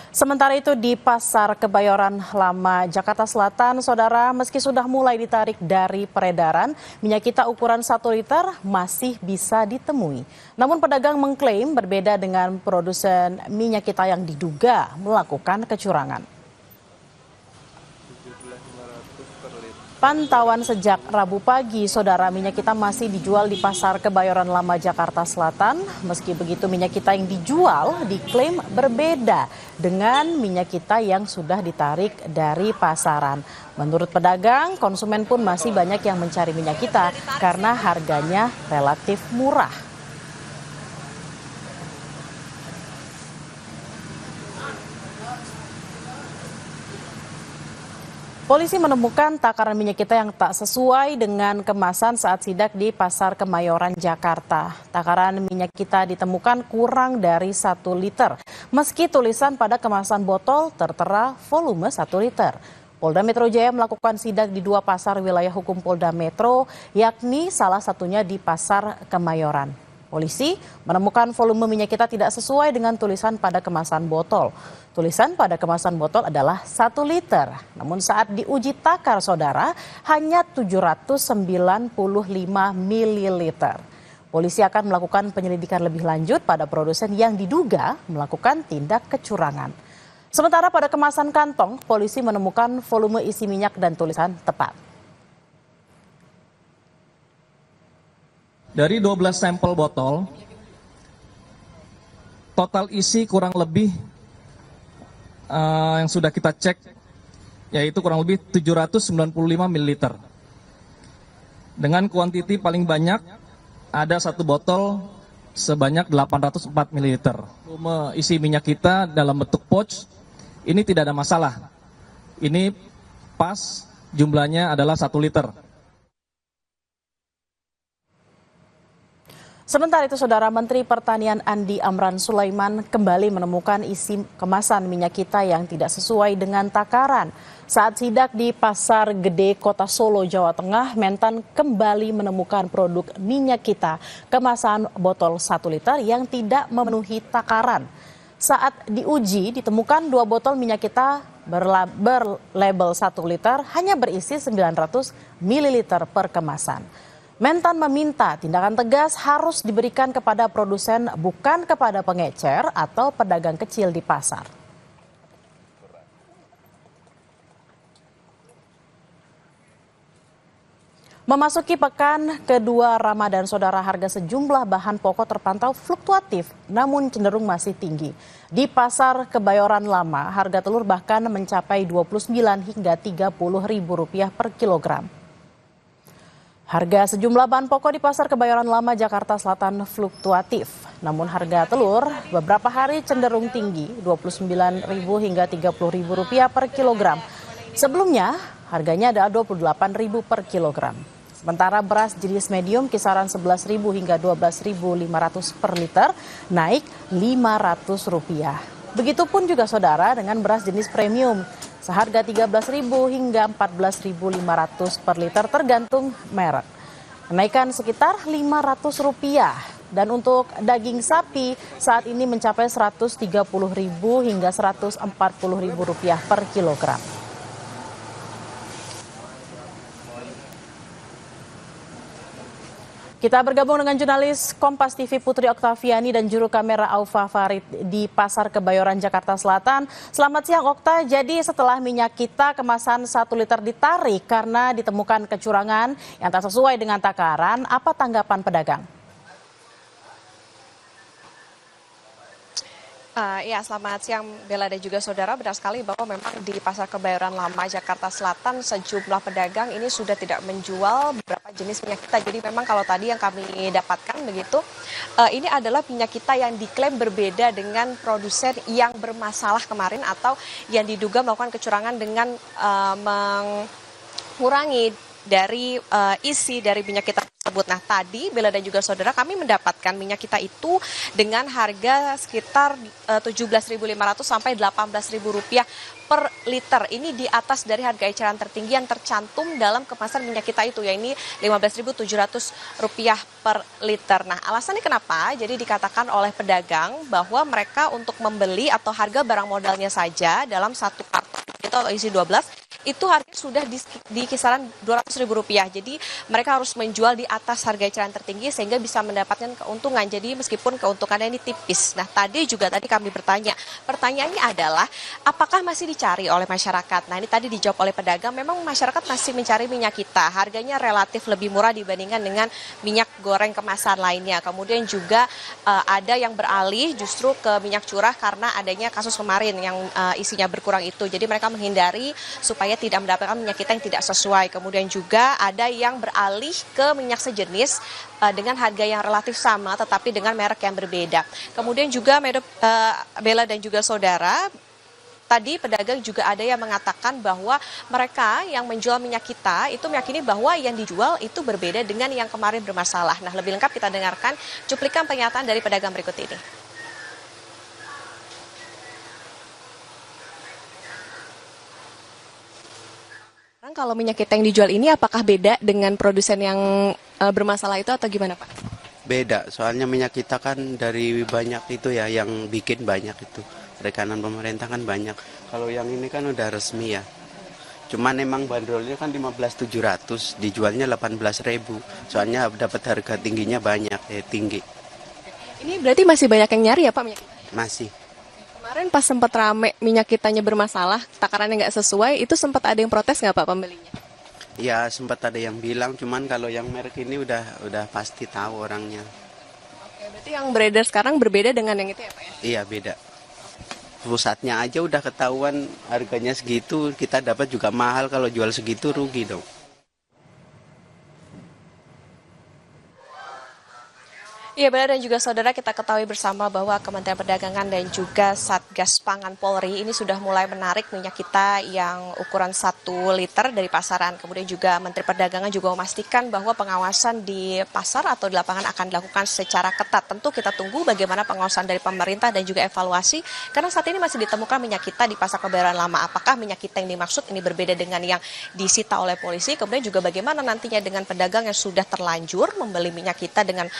Sementara itu di Pasar Kebayoran Lama, Jakarta Selatan, Saudara, meski sudah mulai ditarik dari peredaran, minyak kita ukuran 1 liter masih bisa ditemui. Namun pedagang mengklaim berbeda dengan produsen minyak kita yang diduga melakukan kecurangan. Pantauan sejak Rabu pagi, Saudara, minyak kita masih dijual di Pasar Kebayoran Lama, Jakarta Selatan. Meski begitu, minyak kita yang dijual diklaim berbeda dengan minyak kita yang sudah ditarik dari pasaran. Menurut pedagang, konsumen pun masih banyak yang mencari minyak kita karena harganya relatif murah. Polisi menemukan takaran minyak kita yang tak sesuai dengan kemasan saat sidak di Pasar Kemayoran, Jakarta. Takaran minyak kita ditemukan kurang dari 1 liter, meski tulisan pada kemasan botol tertera volume 1 liter. Polda Metro Jaya melakukan sidak di 2 pasar wilayah hukum Polda Metro, yakni salah satunya di Pasar Kemayoran. Polisi menemukan volume minyak kita tidak sesuai dengan tulisan pada kemasan botol. Tulisan pada kemasan botol adalah 1 liter. Namun saat diuji takar, Saudara, hanya 795 mililiter. Polisi akan melakukan penyelidikan lebih lanjut pada produsen yang diduga melakukan tindak kecurangan. Sementara pada kemasan kantong, polisi menemukan volume isi minyak dan tulisan tepat. Dari 12 sampel botol, total isi kurang lebih yang sudah kita cek, yaitu kurang lebih 795 ml. Dengan kuantiti paling banyak, ada 1 botol sebanyak 804 ml. Volume isi minyak kita dalam bentuk pouch, ini tidak ada masalah. Ini pas, jumlahnya adalah 1 liter. Sementara itu, Saudara, Menteri Pertanian Andi Amran Sulaiman kembali menemukan isi kemasan minyak kita yang tidak sesuai dengan takaran. Saat sidak di Pasar Gede, Kota Solo, Jawa Tengah, Mentan kembali menemukan produk minyak kita kemasan botol 1 liter yang tidak memenuhi takaran. Saat diuji, ditemukan 2 botol minyak kita berlabel 1 liter hanya berisi 900 ml per kemasan. Mentan meminta tindakan tegas harus diberikan kepada produsen, bukan kepada pengecer atau pedagang kecil di pasar. Memasuki pekan kedua Ramadan, Saudara, harga sejumlah bahan pokok terpantau fluktuatif namun cenderung masih tinggi. Di Pasar Kebayoran Lama, harga telur bahkan mencapai Rp29 hingga Rp30.000 per kilogram. Harga sejumlah bahan pokok di Pasar Kebayoran Lama, Jakarta Selatan fluktuatif. Namun harga telur beberapa hari cenderung tinggi, Rp29.000 hingga Rp30.000 per kilogram. Sebelumnya harganya ada Rp28.000 per kilogram. Sementara beras jenis medium kisaran Rp11.000 hingga Rp12.500 per liter, naik Rp500. Begitupun juga, Saudara, dengan beras jenis premium seharga Rp13.000 hingga Rp14.500 per liter tergantung merek. Kenaikan sekitar Rp500. Dan untuk daging sapi saat ini mencapai Rp130.000 hingga Rp140.000 per kilogram. Kita bergabung dengan jurnalis Kompas TV Putri Oktaviani dan juru kamera Aufa Farid di Pasar Kebayoran, Jakarta Selatan. Selamat siang, Okta. Jadi setelah minyak kita kemasan 1 liter ditarik karena ditemukan kecurangan yang tak sesuai dengan takaran, apa tanggapan pedagang? Ya, selamat siang Bella dan juga saudara. Benar sekali bahwa memang di Pasar Kebayoran Lama, Jakarta Selatan, sejumlah pedagang ini sudah tidak menjual beberapa jenis minyak kita. Jadi memang kalau tadi yang kami dapatkan begitu, ini adalah minyak kita yang diklaim berbeda dengan produsen yang bermasalah kemarin atau yang diduga melakukan kecurangan dengan mengurangi dari isi dari minyak kita tersebut. Nah, tadi Bella dan juga saudara kami mendapatkan minyak kita itu dengan harga sekitar 17.500 sampai 18.000 rupiah per liter. Ini di atas dari harga eceran tertinggi yang tercantum dalam kemasan minyak kita itu, ya ini 15.700 rupiah per liter. Nah, alasannya kenapa? Jadi dikatakan oleh pedagang bahwa mereka untuk membeli atau harga barang modalnya saja dalam satu karton itu atau isi 12 itu harga sudah di kisaran Rp200.000. Jadi mereka harus menjual di atas harga eceran tertinggi sehingga bisa mendapatkan keuntungan. Jadi meskipun keuntungannya ini tipis. Nah, tadi kami bertanya. Pertanyaannya adalah apakah masih dicari oleh masyarakat? Nah, ini tadi dijawab oleh pedagang, memang masyarakat masih mencari minyak kita. Harganya relatif lebih murah dibandingkan dengan minyak goreng kemasan lainnya. Kemudian juga ada yang beralih justru ke minyak curah karena adanya kasus kemarin yang isinya berkurang itu. Jadi mereka menghindari supaya tidak mendapatkan minyak kita yang tidak sesuai. Kemudian juga ada yang beralih ke minyak sejenis dengan harga yang relatif sama tetapi dengan merek yang berbeda. Kemudian juga Bella dan juga saudara, tadi pedagang juga ada yang mengatakan bahwa mereka yang menjual minyak kita itu meyakini bahwa yang dijual itu berbeda dengan yang kemarin bermasalah. Nah, lebih lengkap kita dengarkan cuplikan pernyataan dari pedagang berikut ini. Kalau minyak kita yang dijual ini apakah beda dengan produsen yang bermasalah itu atau gimana, Pak? Beda, soalnya minyak kita kan dari banyak itu ya, yang bikin banyak itu. Rekanan pemerintah kan banyak. Kalau yang ini kan udah resmi ya. Cuman emang bandrolnya kan 15.700, dijualnya 18.000. Soalnya dapat harga tingginya banyak, tinggi. Ini berarti masih banyak yang nyari ya, Pak, minyak? Masih. Kemarin pas sempat rame minyak kitanya bermasalah, takarannya nggak sesuai, itu sempat ada yang protes nggak, Pak, pembelinya? Ya sempat ada yang bilang, cuman kalau yang merek ini udah pasti tahu orangnya. Oke, berarti yang beredar sekarang berbeda dengan yang itu ya, Pak, ya? Iya beda. Pusatnya aja udah ketahuan harganya segitu, kita dapat juga mahal, kalau jual segitu rugi dong. Iya, benar, dan juga saudara, kita ketahui bersama bahwa Kementerian Perdagangan dan juga Satgas Pangan Polri ini sudah mulai menarik minyak kita yang ukuran 1 liter dari pasaran. Kemudian juga Menteri Perdagangan juga memastikan bahwa pengawasan di pasar atau di lapangan akan dilakukan secara ketat. Tentu kita tunggu bagaimana pengawasan dari pemerintah dan juga evaluasi, karena saat ini masih ditemukan minyak kita di Pasar Kebayoran Lama. Apakah minyak kita yang dimaksud ini berbeda dengan yang disita oleh polisi? Kemudian juga bagaimana nantinya dengan pedagang yang sudah terlanjur membeli minyak kita dengan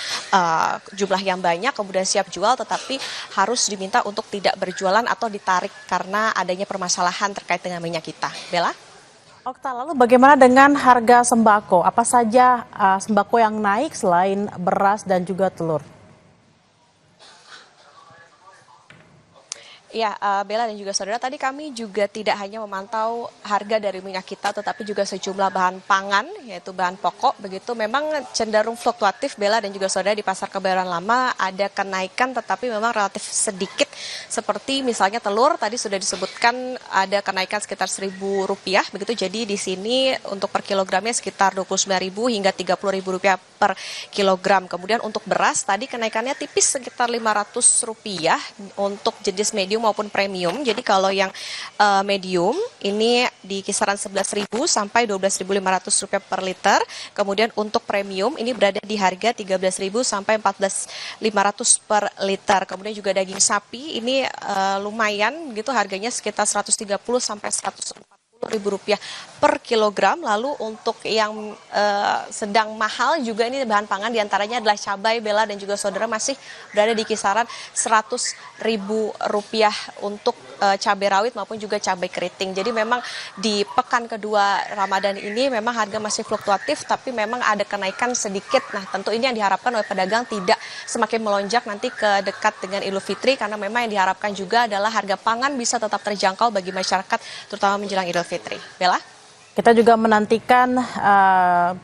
jumlah yang banyak, kemudian siap jual, tetapi harus diminta untuk tidak berjualan atau ditarik karena adanya permasalahan terkait dengan minyak kita. Bella? Okta, lalu bagaimana dengan harga sembako? Apa saja sembako yang naik selain beras dan juga telur? Ya, Bella dan juga saudara, tadi kami juga tidak hanya memantau harga dari minyak kita, tetapi juga sejumlah bahan pangan, yaitu bahan pokok, begitu memang cenderung fluktuatif, Bella dan juga saudara, di Pasar Kebayoran Lama ada kenaikan, tetapi memang relatif sedikit, seperti misalnya telur, tadi sudah disebutkan ada kenaikan sekitar Rp1.000, begitu, jadi di sini untuk per kilogramnya sekitar Rp29.000 hingga Rp30.000 per kilogram. Kemudian untuk beras, tadi kenaikannya tipis sekitar Rp500 untuk jenis medium maupun premium. Jadi kalau yang medium ini di kisaran Rp11.000 sampai Rp12.500 per liter. Kemudian untuk premium ini berada di harga Rp13.000 sampai Rp14.500 per liter. Kemudian juga daging sapi ini lumayan gitu, harganya sekitar Rp130 sampai Rp140.000 per kilogram. Lalu untuk yang sedang mahal juga ini bahan pangan diantaranya adalah cabai, Bella dan juga saudara, masih berada di kisaran Rp100.000 untuk cabai rawit maupun juga cabai keriting. Jadi memang di pekan kedua Ramadan ini memang harga masih fluktuatif, tapi memang ada kenaikan sedikit. Nah, tentu ini yang diharapkan oleh pedagang tidak semakin melonjak nanti ke dekat dengan Idul Fitri, karena memang yang diharapkan juga adalah harga pangan bisa tetap terjangkau bagi masyarakat, terutama menjelang Idul Fitri. Bella? Kita juga menantikan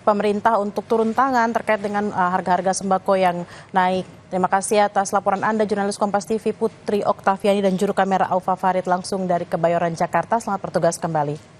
pemerintah untuk turun tangan terkait dengan harga-harga sembako yang naik. Terima kasih atas laporan Anda, jurnalis Kompas TV Putri Oktaviani dan juru kamera Aufa Farid langsung dari Kebayoran, Jakarta. Selamat bertugas kembali.